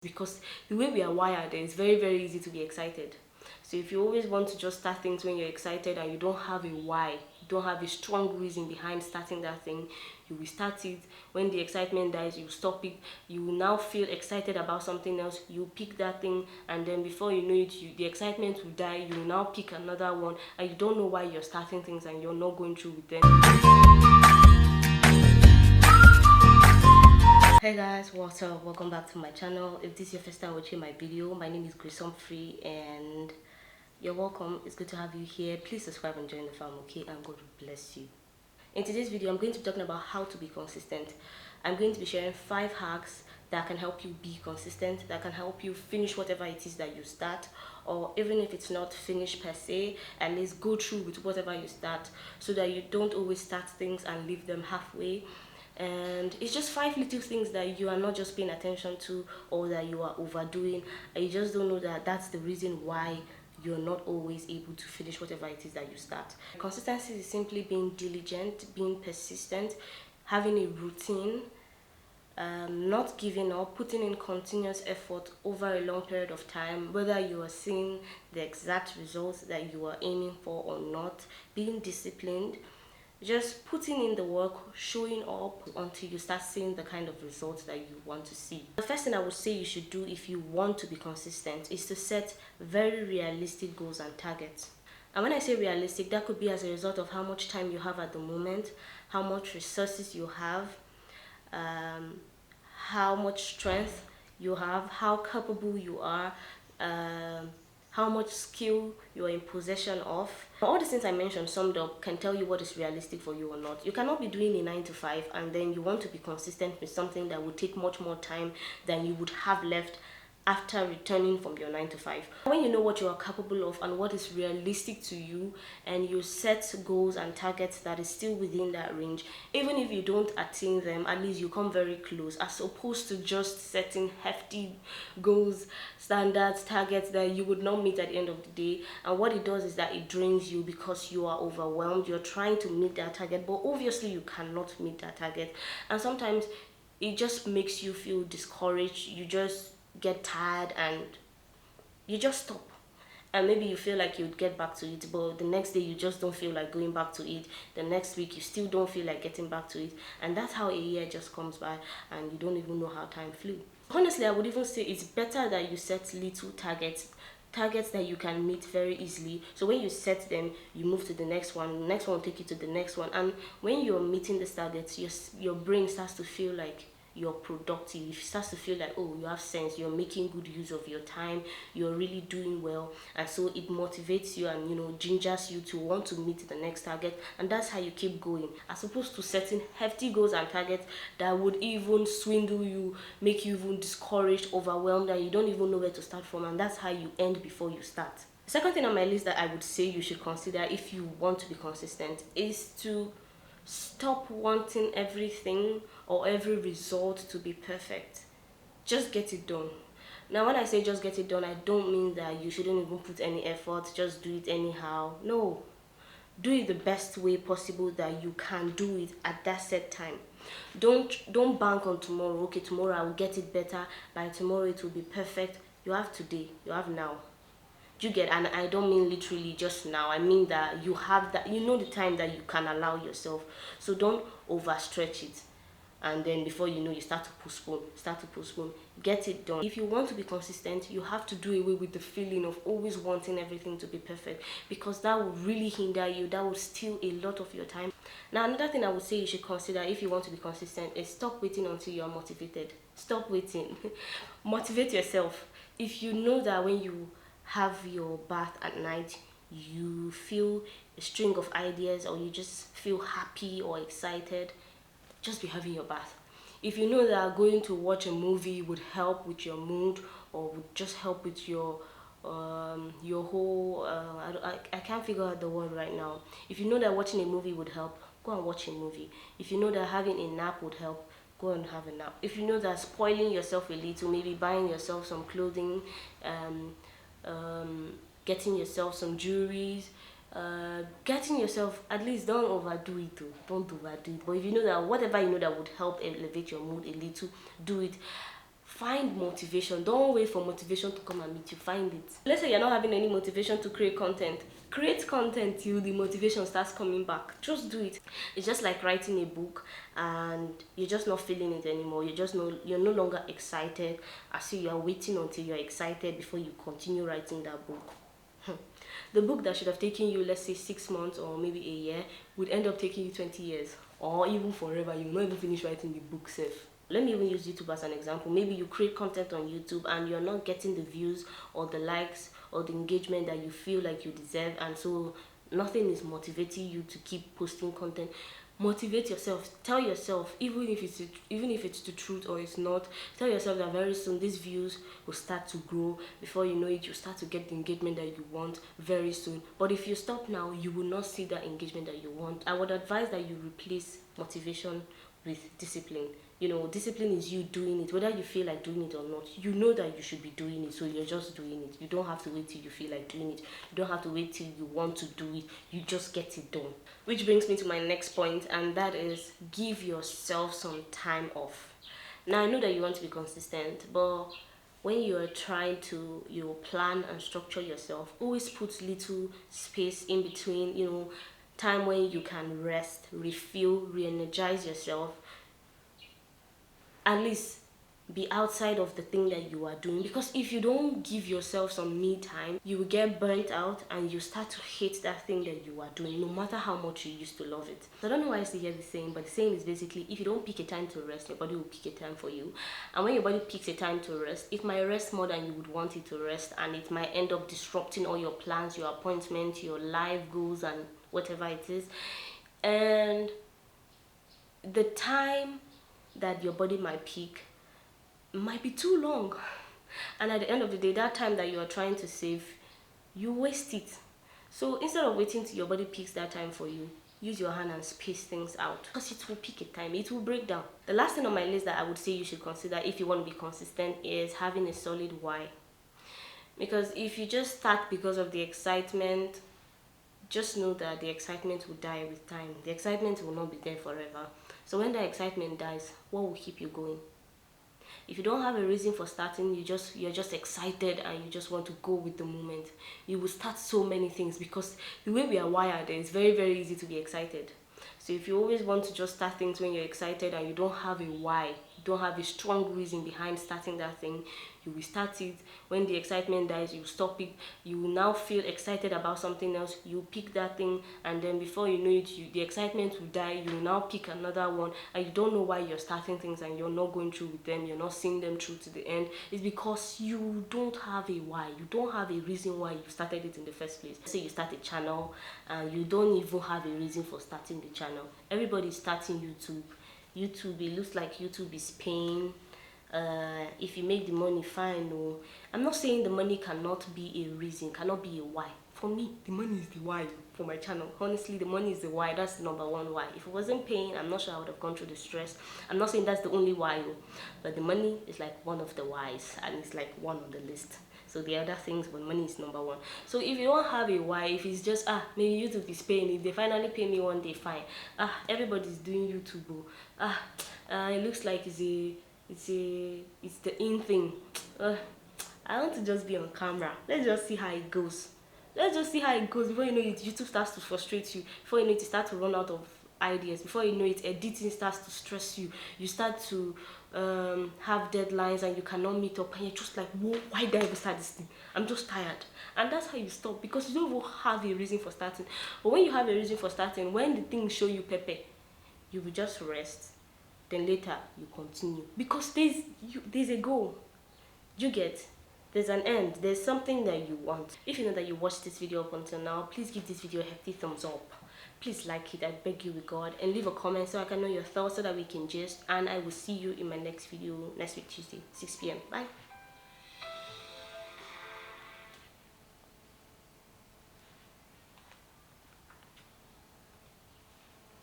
because the way we are wired, it's very easy to be excited. So if you always want to just start things when you're excited and you don't have a why, you don't have a strong reason behind starting that thing, you will start it. When the excitement dies, you stop it. You will now feel excited about something else. You pick that thing, and then before you know it, the excitement will die. You will now pick another one, and you don't know why you're starting things and you're not going through with them. Hey guys, what's up? Welcome back to my channel. If this is your first time watching my video, my name is Grace Humphrey and you're welcome. It's good to have you here. Please subscribe and join the fam, okay? And God will bless you. In today's video, I'm going to be talking about how to be consistent. I'm going to be sharing 5 hacks that can help you be consistent, that can help you finish whatever it is that you start, or even if it's not finished per se, at least go through with whatever you start so that you don't always start things and leave them halfway. And it's just 5 little things that you are not just paying attention to, or that you are overdoing, and you just don't know that that's the reason why you're not always able to finish whatever it is that you start. Consistency is simply being diligent, being persistent, having a routine, not giving up, putting in continuous effort over a long period of time, whether you are seeing the exact results that you are aiming for or not, being disciplined, just putting in the work, showing up until you start seeing the kind of results that you want to see. The first thing I would say you should do if you want to be consistent is to set very realistic goals and targets. And when I say realistic, that could be as a result of how much time you have at the moment, how much resources you have, how much strength you have, how capable you are, how much skill you are in possession of. All the things I mentioned summed up can tell you what is realistic for you or not. You cannot be doing a 9 to 5 and then you want to be consistent with something that will take much more time than you would have left after returning from your 9 to 5. When you know what you are capable of and what is realistic to you, and you set goals and targets that is still within that range, even if you don't attain them, at least you come very close, as opposed to just setting hefty goals, standards, targets that you would not meet at the end of the day. And what it does is that it drains you because you are overwhelmed. You're trying to meet that target, but obviously you cannot meet that target, and sometimes it just makes you feel discouraged. You just get tired and you just stop, and maybe you feel like you'd get back to it, but the next day you just don't feel like going back to it. The next week you still don't feel like getting back to it, and that's how a year just comes by and you don't even know how time flew. Honestly, I would even say it's better that you set little targets that you can meet very easily. So when you set them, you move to the next one. The next one will take you to the next one, and when you're meeting the targets, your brain starts to feel like you're productive. It starts to feel like, oh, you have sense, you're making good use of your time, you're really doing well, and so it motivates you and gingers you to want to meet the next target, and that's how you keep going, as opposed to setting hefty goals and targets that would even swindle you, make you even discouraged, overwhelmed, and you don't even know where to start from, and that's how you end before you start. The second thing on my list that I would say you should consider if you want to be consistent is to stop wanting everything or every result to be perfect. Just get it done. Now, when I say just get it done, I don't mean that you shouldn't even put any effort, just do it anyhow. No. Do it the best way possible that you can do it at that set time. Don't bank on tomorrow. Okay, tomorrow I will get it better. By tomorrow it will be perfect. You have today. You have now. Do you get? And I don't mean literally just now. I mean that you have that, the time that you can allow yourself. So don't overstretch it, and then before you know, you start to postpone. Get it done. If you want to be consistent, you have to do away with the feeling of always wanting everything to be perfect, because that will really hinder you. That will steal a lot of your time. Now, another thing I would say you should consider if you want to be consistent is stop waiting until you are motivated. Stop waiting. Motivate yourself. If you know that when you have your bath at night, you feel a string of ideas, or you just feel happy or excited, just be having your bath. If you know that going to watch a movie would help with your mood, or would just help with your whole I can't figure out the word right now. If you know that watching a movie would help, go and watch a movie. If you know that having a nap would help, go and have a nap. If you know that spoiling yourself a little, maybe buying yourself some clothing, getting yourself some jewelries, getting yourself, at least don't overdo it though. Don't overdo it. But if you know that whatever that would help elevate your mood a little, do it. Find motivation. Don't wait for motivation to come and meet you. Find it. Let's say you're not having any motivation to create content. Create content till the motivation starts coming back. Just do it. It's just like writing a book and you're just not feeling it anymore. You're no longer excited. As if you're waiting until you're excited before you continue writing that book. The book that should have taken you, let's say 6 months or maybe a year, would end up taking you 20 years or even forever. You'll not even finish writing the book safe. Let me even use YouTube as an example. Maybe you create content on YouTube and you're not getting the views or the likes or the engagement that you feel like you deserve, and so nothing is motivating you to keep posting content. Motivate yourself. Tell yourself, even if it's the truth or it's not, tell yourself that very soon these views will start to grow. Before you know it, you start to get the engagement that you want very soon. But if you stop now, you will not see that engagement that you want. I would advise that you replace motivation with discipline. Discipline is you doing it, whether you feel like doing it or not. You know that you should be doing it, so you're just doing it. You don't have to wait till you feel like doing it. You don't have to wait till you want to do it. You just get it done. Which brings me to my next point, and that is give yourself some time off. Now, I know that you want to be consistent, but when you are trying to plan and structure yourself, always put little space in between, time when you can rest, refuel, re-energize yourself. At least be outside of the thing that you are doing, because if you don't give yourself some me time, you will get burnt out and you start to hate that thing that you are doing, no matter how much you used to love it. So I don't know why I still hear the saying, but the saying is basically, if you don't pick a time to rest, your body will pick a time for you. And when your body picks a time to rest, it might rest more than you would want it to rest, and it might end up disrupting all your plans, your appointments, your life goals, and whatever it is. And the time that your body might peak might be too long, and at the end of the day, that time that you are trying to save, you waste it. So instead of waiting till your body peaks that time for you, use your hand and space things out, because it will peak a time, it will break down. The last thing on my list that I would say you should consider if you want to be consistent is having a solid why. Because if you just start because of the excitement, just know that the excitement will die with time. The excitement will not be there forever. So when the excitement dies, what will keep you going? If you don't have a reason for starting, you're just excited and you just want to go with the moment, you will start so many things, because the way we are wired, it's very, very easy to be excited. So if you always want to just start things when you're excited and you don't have a why, you don't have a strong reason behind starting that thing, you will start it. When the excitement dies, you stop it. You will now feel excited about something else. You pick that thing, and then before you know it, the excitement will die. You will now pick another one, and you don't know why you're starting things and you're not going through with them. You're not seeing them through to the end. It's because you don't have a why. You don't have a reason why you started it in the first place. Say you start a channel and you don't even have a reason for starting the channel. Everybody's starting YouTube. It looks like YouTube is paying. If you make the money, fine. No, I'm not saying the money cannot be a reason, cannot be a why. For me, the money is the why for my channel. Honestly, the money is the why. That's the number one why. If it wasn't paying, I'm not sure I would have gone through the stress. I'm not saying that's the only why, but the money is like one of the whys, and it's like one on the list. So the other things, but money is number one. So if you don't have a why, if it's just maybe YouTube is paying, if they finally pay me one day, fine. Everybody's doing YouTube. It looks like it's the in thing. I want to just be on camera. Let's just see how it goes. Before you know it, YouTube starts to frustrate you. Before you know it, you start to run out of ideas. Before you know it, editing starts to stress you. You start to have deadlines and you cannot meet up, and you're just like, whoa, why did I even start this thing? I'm just tired. And that's how you stop, because you don't even have a reason for starting. But when you have a reason for starting, when the things show you pepper, you will just rest. Then later you continue, because there's a goal. You get, there's an end, there's something that you want. If you know that you watched this video up until now, please give this video a hefty thumbs up. Please like it, I beg you with God, and leave a comment so I can know your thoughts, so that we can gist. And I will see you in my next video next week, Tuesday, 6 p.m. Bye.